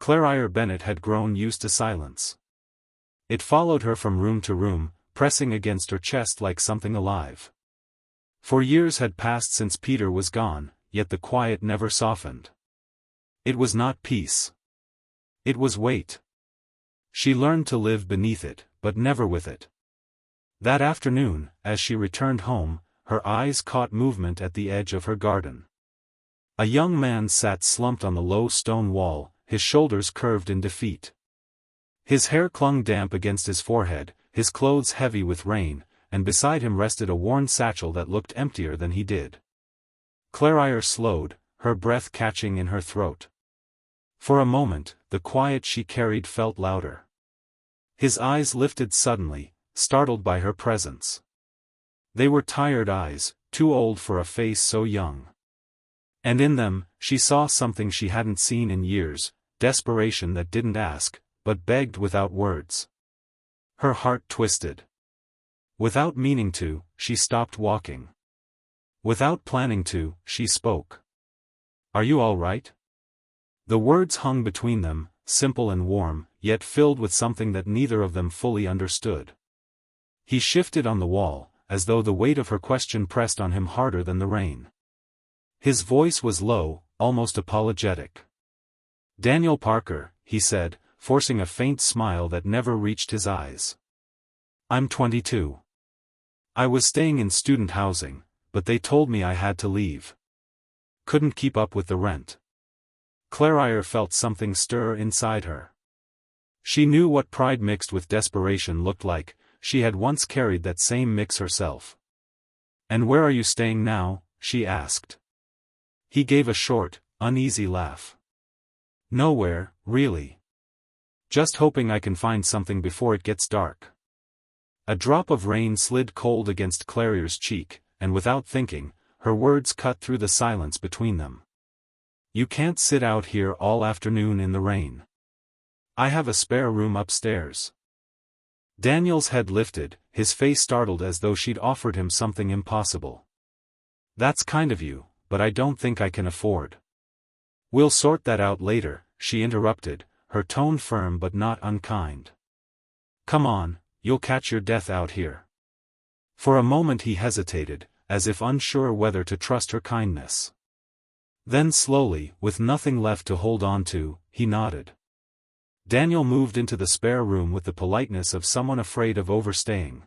Claire Bennet had grown used to silence. It followed her from room to room, pressing against her chest like something alive. For years had passed since Peter was gone, yet the quiet never softened. It was not peace. It was weight. She learned to live beneath it, but never with it. That afternoon, as she returned home, her eyes caught movement at the edge of her garden. A young man sat slumped on the low stone wall, his shoulders curved in defeat. His hair clung damp against his forehead, his clothes heavy with rain, and beside him rested a worn satchel that looked emptier than he did. Claire slowed, her breath catching in her throat. For a moment, the quiet she carried felt louder. His eyes lifted suddenly, startled by her presence. They were tired eyes, too old for a face so young. And in them, she saw something she hadn't seen in years, desperation that didn't ask, but begged without words. Her heart twisted. Without meaning to, she stopped walking. Without planning to, she spoke. "Are you all right?" The words hung between them, simple and warm, yet filled with something that neither of them fully understood. He shifted on the wall, as though the weight of her question pressed on him harder than the rain. His voice was low, almost apologetic. "Daniel Parker," he said, forcing a faint smile that never reached his eyes. "I'm 22. I was staying in student housing, but they told me I had to leave. Couldn't keep up with the rent." Claire felt something stir inside her. She knew what pride mixed with desperation looked like, she had once carried that same mix herself. "And where are you staying now?" she asked. He gave a short, uneasy laugh. "Nowhere, really. Just hoping I can find something before it gets dark." A drop of rain slid cold against Claire's cheek, and without thinking, her words cut through the silence between them. "You can't sit out here all afternoon in the rain. I have a spare room upstairs." Daniel's head lifted, his face startled as though she'd offered him something impossible. "That's kind of you, but I don't think I can afford." "We'll sort that out later," she interrupted, her tone firm but not unkind. "Come on, you'll catch your death out here." For a moment he hesitated, as if unsure whether to trust her kindness. Then slowly, with nothing left to hold on to, he nodded. Daniel moved into the spare room with the politeness of someone afraid of overstaying.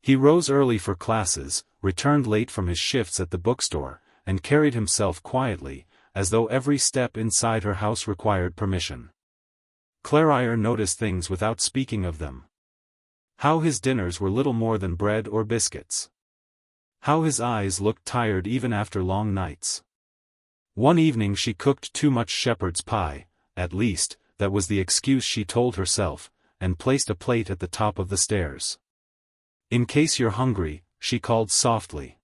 He rose early for classes, returned late from his shifts at the bookstore, and carried himself quietly, as though every step inside her house required permission. Claire noticed things without speaking of them. How his dinners were little more than bread or biscuits. How his eyes looked tired even after long nights. One evening she cooked too much shepherd's pie, at least, that was the excuse she told herself, and placed a plate at the top of the stairs. "In case you're hungry," she called softly.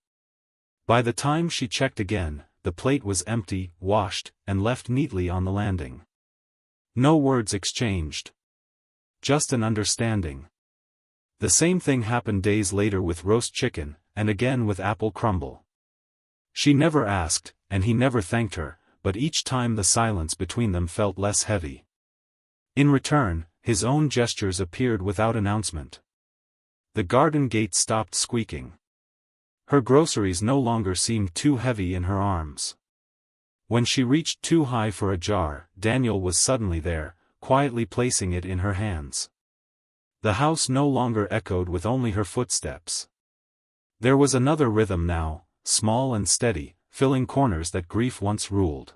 By the time she checked again, the plate was empty, washed, and left neatly on the landing. No words exchanged. Just an understanding. The same thing happened days later with roast chicken, and again with apple crumble. She never asked, and he never thanked her, but each time the silence between them felt less heavy. In return, his own gestures appeared without announcement. The garden gate stopped squeaking. Her groceries no longer seemed too heavy in her arms. When she reached too high for a jar, Daniel was suddenly there, quietly placing it in her hands. The house no longer echoed with only her footsteps. There was another rhythm now, small and steady, filling corners that grief once ruled.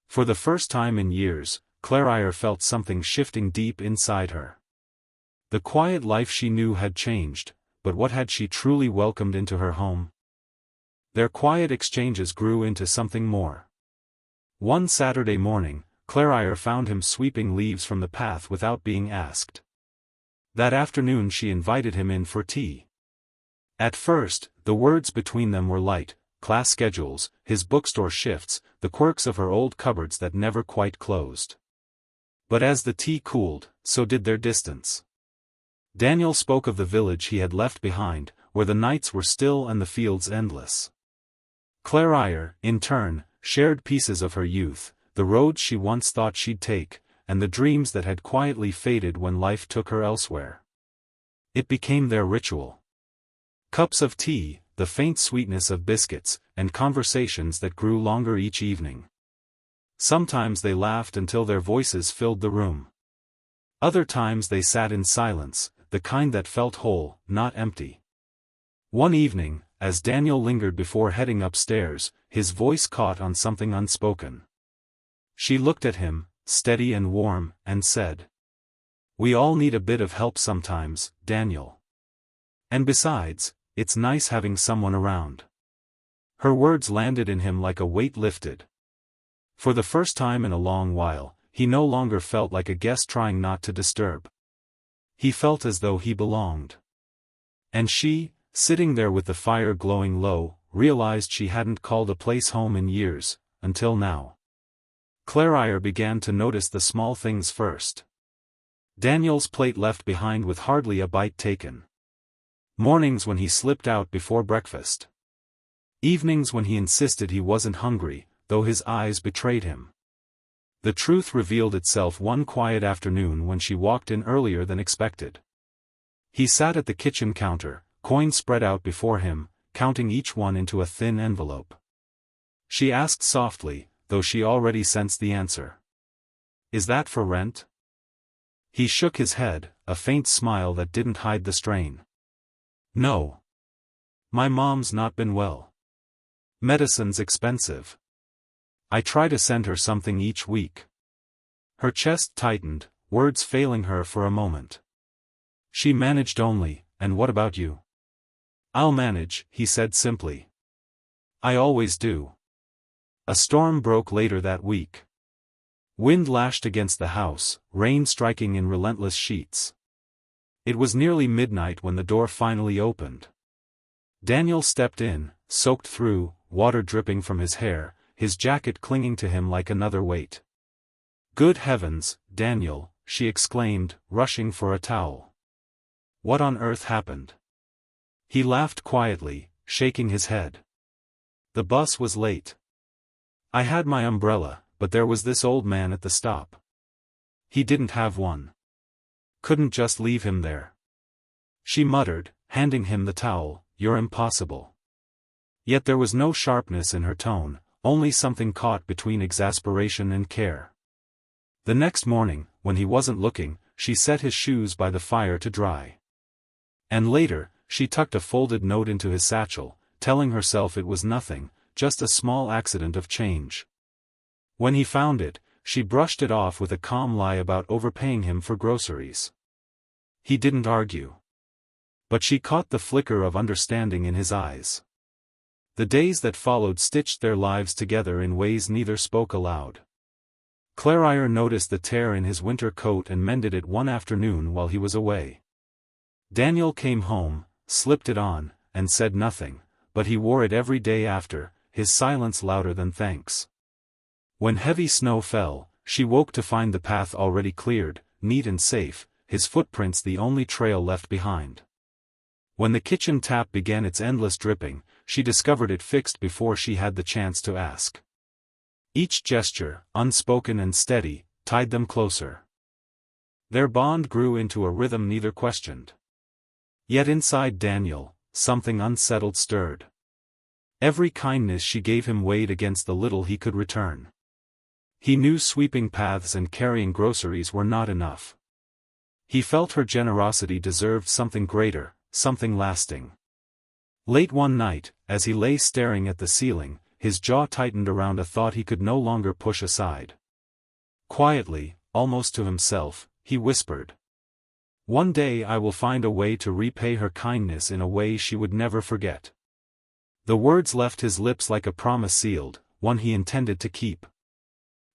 For the first time in years, Claire felt something shifting deep inside her. The quiet life she knew had changed, but what had she truly welcomed into her home? Their quiet exchanges grew into something more. One Saturday morning, Claire found him sweeping leaves from the path without being asked. That afternoon she invited him in for tea. At first, the words between them were light: class schedules, his bookstore shifts, the quirks of her old cupboards that never quite closed. But as the tea cooled, so did their distance. Daniel spoke of the village he had left behind, where the nights were still and the fields endless. Claire, in turn, shared pieces of her youth, the roads she once thought she'd take, and the dreams that had quietly faded when life took her elsewhere. It became their ritual. Cups of tea, the faint sweetness of biscuits, and conversations that grew longer each evening. Sometimes they laughed until their voices filled the room. Other times they sat in silence, the kind that felt whole, not empty. One evening, as Daniel lingered before heading upstairs, his voice caught on something unspoken. She looked at him, steady and warm, and said, "We all need a bit of help sometimes, Daniel. And besides, it's nice having someone around." Her words landed in him like a weight lifted. For the first time in a long while, he no longer felt like a guest trying not to disturb. He felt as though he belonged. And she, sitting there with the fire glowing low, realized she hadn't called a place home in years, until now. Claire began to notice the small things first. Daniel's plate left behind with hardly a bite taken. Mornings when he slipped out before breakfast. Evenings when he insisted he wasn't hungry, though his eyes betrayed him. The truth revealed itself one quiet afternoon when she walked in earlier than expected. He sat at the kitchen counter, coins spread out before him, counting each one into a thin envelope. She asked softly, though she already sensed the answer. "Is that for rent?" He shook his head, a faint smile that didn't hide the strain. "No. My mom's not been well. Medicine's expensive. I try to send her something each week." Her chest tightened, words failing her for a moment. She managed only, "And what about you?" "I'll manage," he said simply. "I always do." A storm broke later that week. Wind lashed against the house, rain striking in relentless sheets. It was nearly midnight when the door finally opened. Daniel stepped in, soaked through, water dripping from his hair, his jacket clinging to him like another weight. "Good heavens, Daniel," she exclaimed, rushing for a towel. "What on earth happened?" He laughed quietly, shaking his head. "The bus was late. I had my umbrella, but there was this old man at the stop. He didn't have one. Couldn't just leave him there." She muttered, handing him the towel, "You're impossible." Yet there was no sharpness in her tone, only something caught between exasperation and care. The next morning, when he wasn't looking, she set his shoes by the fire to dry. And later, she tucked a folded note into his satchel, telling herself it was nothing, just a small accident of change. When he found it, she brushed it off with a calm lie about overpaying him for groceries. He didn't argue. But she caught the flicker of understanding in his eyes. The days that followed stitched their lives together in ways neither spoke aloud. Claire noticed the tear in his winter coat and mended it one afternoon while he was away. Daniel came home, slipped it on, and said nothing, but he wore it every day after, his silence louder than thanks. When heavy snow fell, she woke to find the path already cleared, neat and safe, his footprints the only trail left behind. When the kitchen tap began its endless dripping, she discovered it fixed before she had the chance to ask. Each gesture, unspoken and steady, tied them closer. Their bond grew into a rhythm neither questioned. Yet inside Daniel, something unsettled stirred. Every kindness she gave him weighed against the little he could return. He knew sweeping paths and carrying groceries were not enough. He felt her generosity deserved something greater, something lasting. Late one night, as he lay staring at the ceiling, his jaw tightened around a thought he could no longer push aside. Quietly, almost to himself, he whispered, "One day I will find a way to repay her kindness in a way she would never forget." The words left his lips like a promise sealed, one he intended to keep.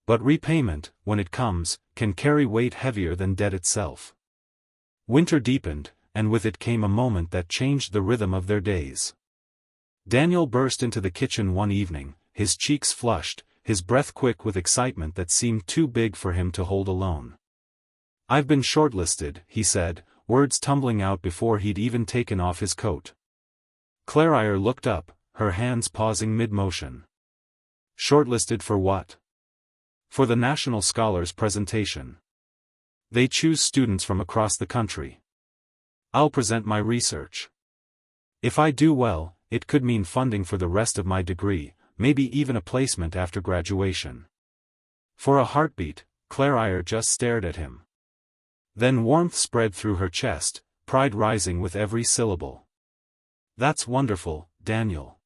But repayment, when it comes, can carry weight heavier than debt itself. Winter deepened, and with it came a moment that changed the rhythm of their days. Daniel burst into the kitchen one evening, his cheeks flushed, his breath quick with excitement that seemed too big for him to hold alone. "I've been shortlisted," he said, words tumbling out before he'd even taken off his coat. Claire looked up, her hands pausing mid-motion. "Shortlisted for what?" For the National Scholars Presentation. They choose students from across the country. I'll present my research. If I do well, it could mean funding for the rest of my degree, maybe even a placement after graduation. For a heartbeat, Claire just stared at him. Then warmth spread through her chest, pride rising with every syllable. That's wonderful, Daniel.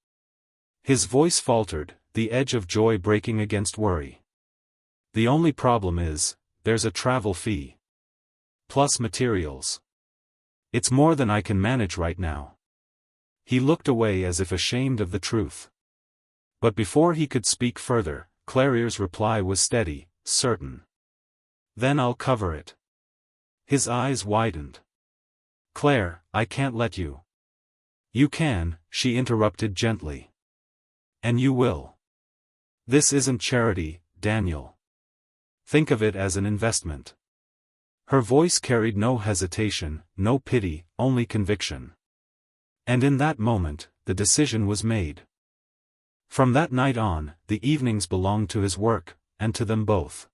His voice faltered, the edge of joy breaking against worry. The only problem is, there's a travel fee. Plus materials. It's more than I can manage right now. He looked away as if ashamed of the truth. But before he could speak further, Claire's reply was steady, certain. Then I'll cover it. His eyes widened. Claire, I can't let you. You can, she interrupted gently. And you will. This isn't charity, Daniel. Think of it as an investment. Her voice carried no hesitation, no pity, only conviction. And in that moment, the decision was made. From that night on, the evenings belonged to his work, and to them both.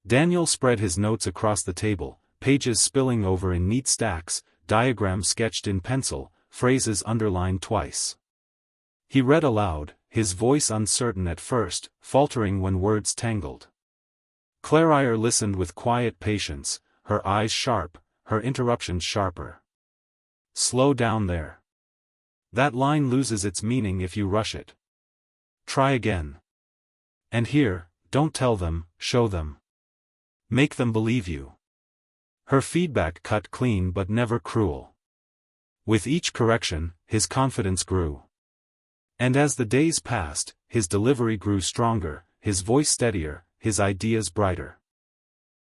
Daniel spread his notes across the table, pages spilling over in neat stacks, diagrams sketched in pencil, phrases underlined twice. He read aloud, his voice uncertain at first, faltering when words tangled. Claire listened with quiet patience, her eyes sharp, her interruptions sharper. Slow down there. That line loses its meaning if you rush it. Try again. And here, don't tell them, show them. Make them believe you. Her feedback cut clean but never cruel. With each correction, his confidence grew. And as the days passed, his delivery grew stronger, his voice steadier, his ideas brighter.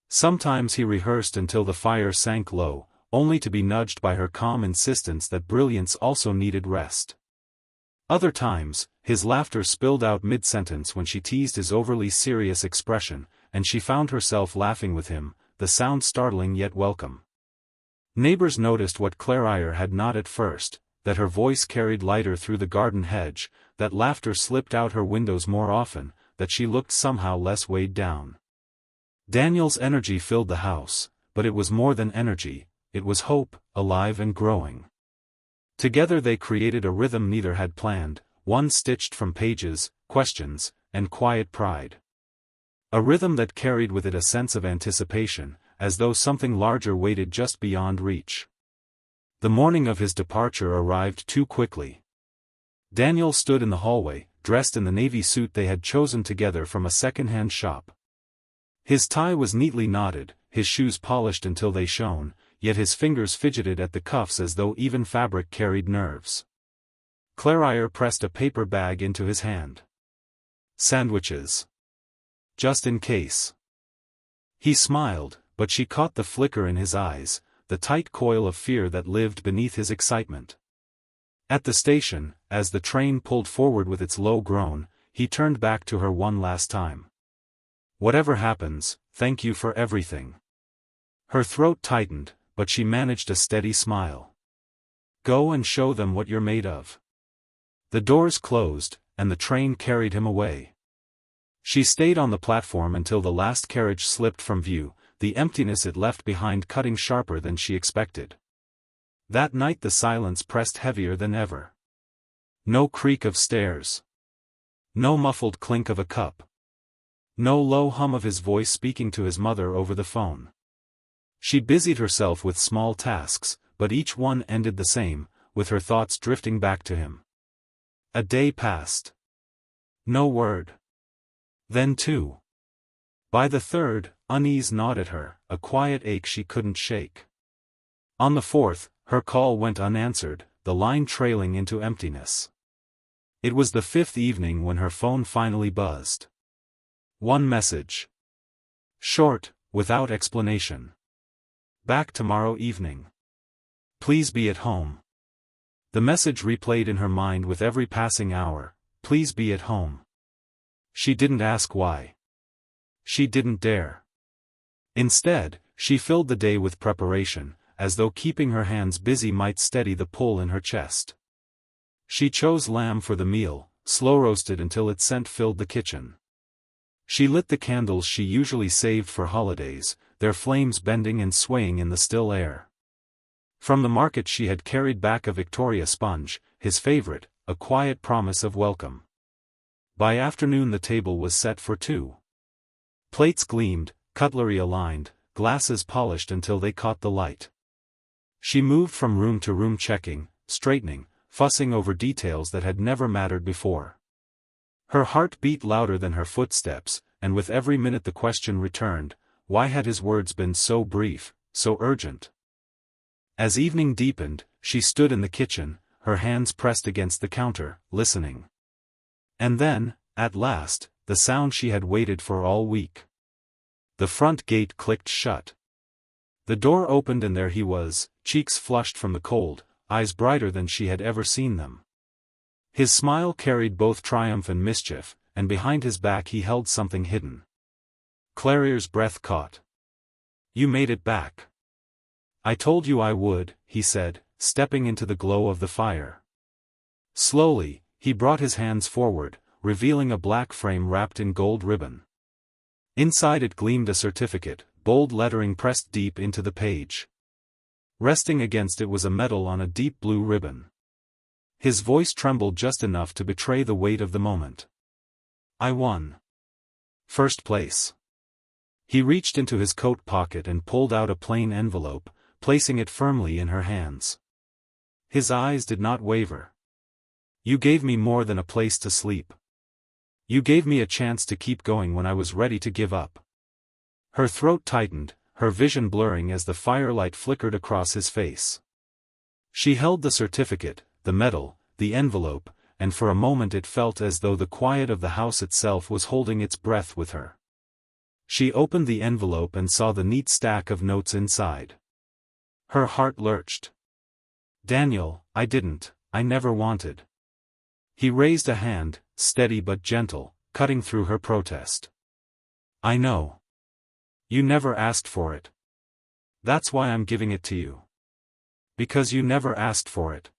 Sometimes he rehearsed until the fire sank low, only to be nudged by her calm insistence that brilliance also needed rest. Other times, his laughter spilled out mid-sentence when she teased his overly serious expression, and she found herself laughing with him, the sound startling yet welcome. Neighbors noticed what Claire had not at first, that her voice carried lighter through the garden hedge, that laughter slipped out her windows more often, that she looked somehow less weighed down. Daniel's energy filled the house, but it was more than energy, it was hope, alive and growing. Together they created a rhythm neither had planned, one stitched from pages, questions, and quiet pride. A rhythm that carried with it a sense of anticipation, as though something larger waited just beyond reach. The morning of his departure arrived too quickly. Daniel stood in the hallway, dressed in the navy suit they had chosen together from a second-hand shop. His tie was neatly knotted, his shoes polished until they shone, yet his fingers fidgeted at the cuffs as though even fabric carried nerves. Claire pressed a paper bag into his hand. Sandwiches. Just in case. He smiled, but she caught the flicker in his eyes, the tight coil of fear that lived beneath his excitement. At the station, as the train pulled forward with its low groan, he turned back to her one last time. Whatever happens, thank you for everything. Her throat tightened, but she managed a steady smile. Go and show them what you're made of. The doors closed, and the train carried him away. She stayed on the platform until the last carriage slipped from view, the emptiness it left behind cutting sharper than she expected. That night the silence pressed heavier than ever. No creak of stairs. No muffled clink of a cup. No low hum of his voice speaking to his mother over the phone. She busied herself with small tasks, but each one ended the same, with her thoughts drifting back to him. A day passed. No word. Then two. By the third, unease gnawed at her, a quiet ache she couldn't shake. On the fourth, her call went unanswered, the line trailing into emptiness. It was the fifth evening when her phone finally buzzed. One message. Short, without explanation. Back tomorrow evening. Please be at home. The message replayed in her mind with every passing hour, please be at home. She didn't ask why. She didn't dare. Instead, she filled the day with preparation, as though keeping her hands busy might steady the pull in her chest. She chose lamb for the meal, slow-roasted until its scent filled the kitchen. She lit the candles she usually saved for holidays, their flames bending and swaying in the still air. From the market she had carried back a Victoria sponge, his favorite, a quiet promise of welcome. By afternoon the table was set for two. Plates gleamed, cutlery aligned, glasses polished until they caught the light. She moved from room to room checking, straightening, fussing over details that had never mattered before. Her heart beat louder than her footsteps, and with every minute the question returned, why had his words been so brief, so urgent? As evening deepened, she stood in the kitchen, her hands pressed against the counter, listening. And then, at last, the sound she had waited for all week. The front gate clicked shut. The door opened and there he was, cheeks flushed from the cold, eyes brighter than she had ever seen them. His smile carried both triumph and mischief, and behind his back he held something hidden. Clary's breath caught. "You made it back." "I told you I would," he said, stepping into the glow of the fire. Slowly, he brought his hands forward, revealing a black frame wrapped in gold ribbon. Inside it gleamed a certificate, bold lettering pressed deep into the page. Resting against it was a medal on a deep blue ribbon. His voice trembled just enough to betray the weight of the moment. "I won. First place." He reached into his coat pocket and pulled out a plain envelope, placing it firmly in her hands. His eyes did not waver. "You gave me more than a place to sleep. You gave me a chance to keep going when I was ready to give up." Her throat tightened, her vision blurring as the firelight flickered across his face. She held the certificate, the medal, the envelope, and for a moment it felt as though the quiet of the house itself was holding its breath with her. She opened the envelope and saw the neat stack of notes inside. Her heart lurched. "Daniel, I never wanted." He raised a hand, steady but gentle, cutting through her protest. "I know. You never asked for it. That's why I'm giving it to you. Because you never asked for it.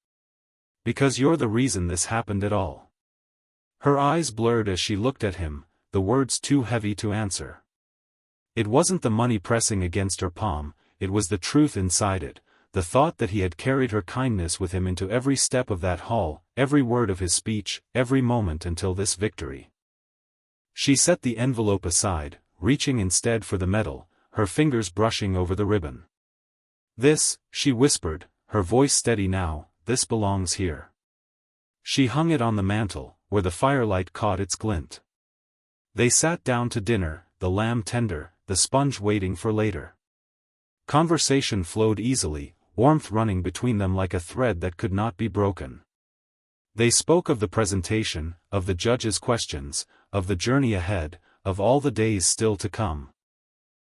Because you're the reason this happened at all." Her eyes blurred as she looked at him, the words too heavy to answer. It wasn't the money pressing against her palm, it was the truth inside it, the thought that he had carried her kindness with him into every step of that hall, every word of his speech, every moment until this victory. She set the envelope aside, reaching instead for the medal, her fingers brushing over the ribbon. "This," she whispered, her voice steady now, "this belongs here." She hung it on the mantel, where the firelight caught its glint. They sat down to dinner, the lamb tender, the sponge waiting for later. Conversation flowed easily, warmth running between them like a thread that could not be broken. They spoke of the presentation, of the judge's questions, of the journey ahead, of all the days still to come.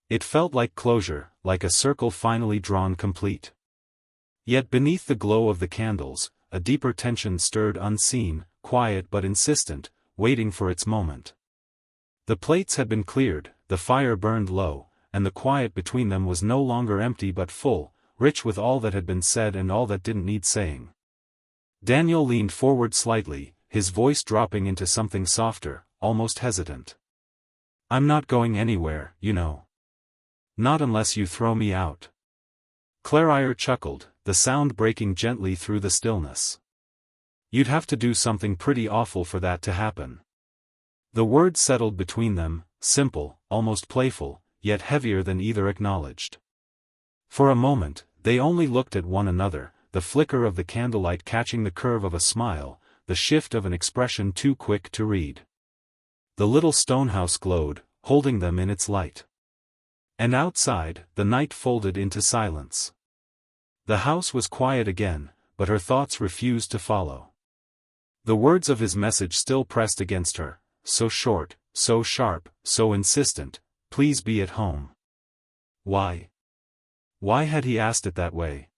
It felt like closure, like a circle finally drawn complete. Yet beneath the glow of the candles, a deeper tension stirred unseen, quiet but insistent, waiting for its moment. The plates had been cleared, the fire burned low, and the quiet between them was no longer empty but full, rich with all that had been said and all that didn't need saying. Daniel leaned forward slightly, his voice dropping into something softer, almost hesitant. "I'm not going anywhere, you know. Not unless you throw me out." Claire chuckled, the sound breaking gently through the stillness. "You'd have to do something pretty awful for that to happen." The words settled between them, simple, almost playful, yet heavier than either acknowledged. For a moment, they only looked at one another, the flicker of the candlelight catching the curve of a smile, the shift of an expression too quick to read. The little stone house glowed, holding them in its light. And outside, the night folded into silence. The house was quiet again, but her thoughts refused to follow. The words of his message still pressed against her, so short, so sharp, so insistent, "Please be at home." Why? Why had he asked it that way?